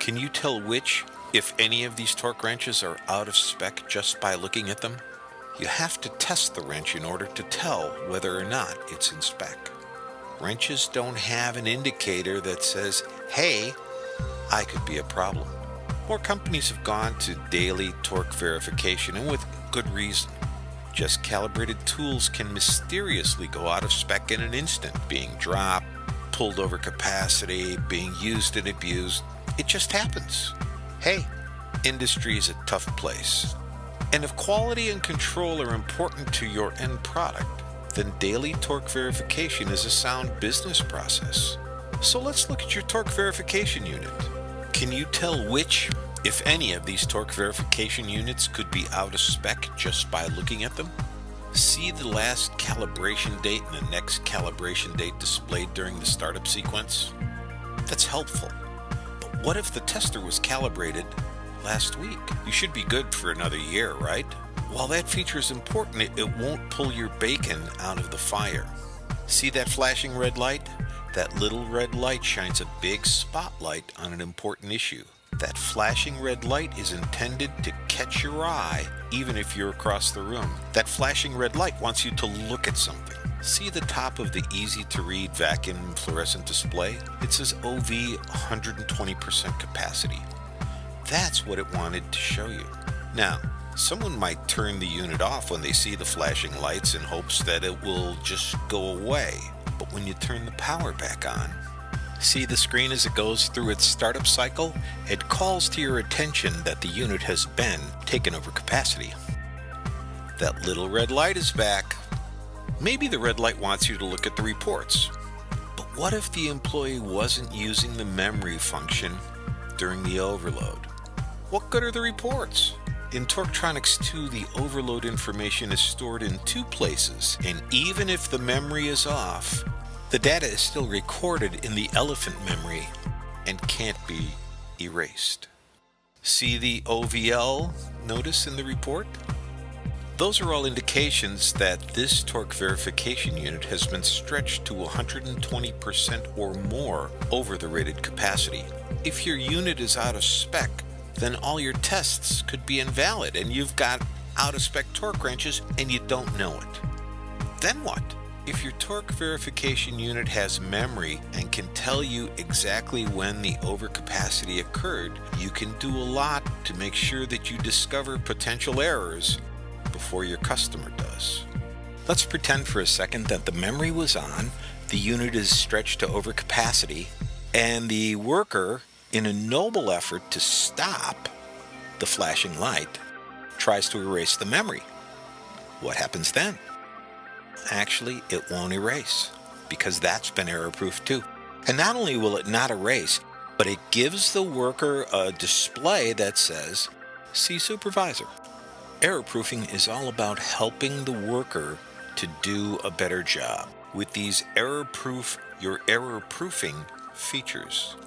Can you tell which, if any of these torque wrenches are out of spec just by looking at them? You have to test the wrench in order to tell whether or not it's in spec. Wrenches don't have an indicator that says, hey, I could be a problem. More companies have gone to daily torque verification, and with good reason. Just calibrated tools can mysteriously go out of spec in an instant, being dropped, pulled over capacity, being used and abused. It just happens. Hey, industry is a tough place. And if quality and control are important to your end product, then daily torque verification is a sound business process. So let's look at your torque verification unit. Can you tell which, if any, of these torque verification units could be out of spec just by looking at them? See the last calibration date and the next calibration date displayed during the startup sequence? That's helpful. But what if the tester was calibrated last week? You should be good for another year, right? While that feature is important, it won't pull your bacon out of the fire. See that flashing red light? That little red light shines a big spotlight on an important issue. That flashing red light is intended to catch your eye, even if you're across the room. That flashing red light wants you to look at something. See the top of the easy-to-read vacuum fluorescent display? It says OV 120% capacity. That's what it wanted to show you. Now, someone might turn the unit off when they see the flashing lights in hopes that it will just go away. But when you turn the power back on, see the screen as it goes through its startup cycle? It calls to your attention that the unit has been taken over capacity. That little red light is back. Maybe the red light wants you to look at the reports. But what if the employee wasn't using the memory function during the overload? What good are the reports? In Tronics 2, the overload information is stored in two places, and even if the memory is off, the data is still recorded in the elephant memory and can't be erased. See the OVL notice in the report? Those are all indications that this torque verification unit has been stretched to 120% or more over the rated capacity. If your unit is out of spec, then all your tests could be invalid and you've got out of spec torque wrenches and you don't know it. Then what? If your torque verification unit has memory and can tell you exactly when the overcapacity occurred, you can do a lot to make sure that you discover potential errors before your customer does. Let's pretend for a second that the memory was on, the unit is stretched to overcapacity, and the worker, in a noble effort to stop the flashing light, tries to erase the memory. What happens then? Actually, it won't erase, because that's been error-proof too. And not only will it not erase, but it gives the worker a display that says, "See supervisor." Error-proofing is all about helping the worker to do a better job with these your error-proofing features.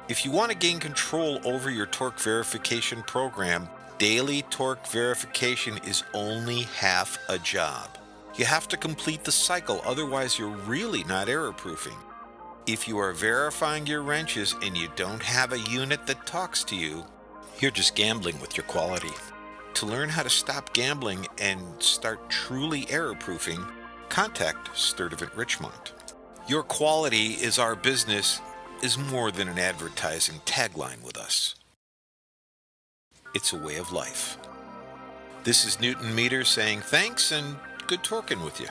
If you want to gain control over your torque verification program, daily torque verification is only half a job. You have to complete the cycle, otherwise you're really not error-proofing. If you are verifying your wrenches and you don't have a unit that talks to you, you're just gambling with your quality. To learn how to stop gambling and start truly error-proofing, contact Sturtevant Richmond. Your quality is our business is more than an advertising tagline with us. It's a way of life. This is Newton Meter saying thanks and good torquing with you.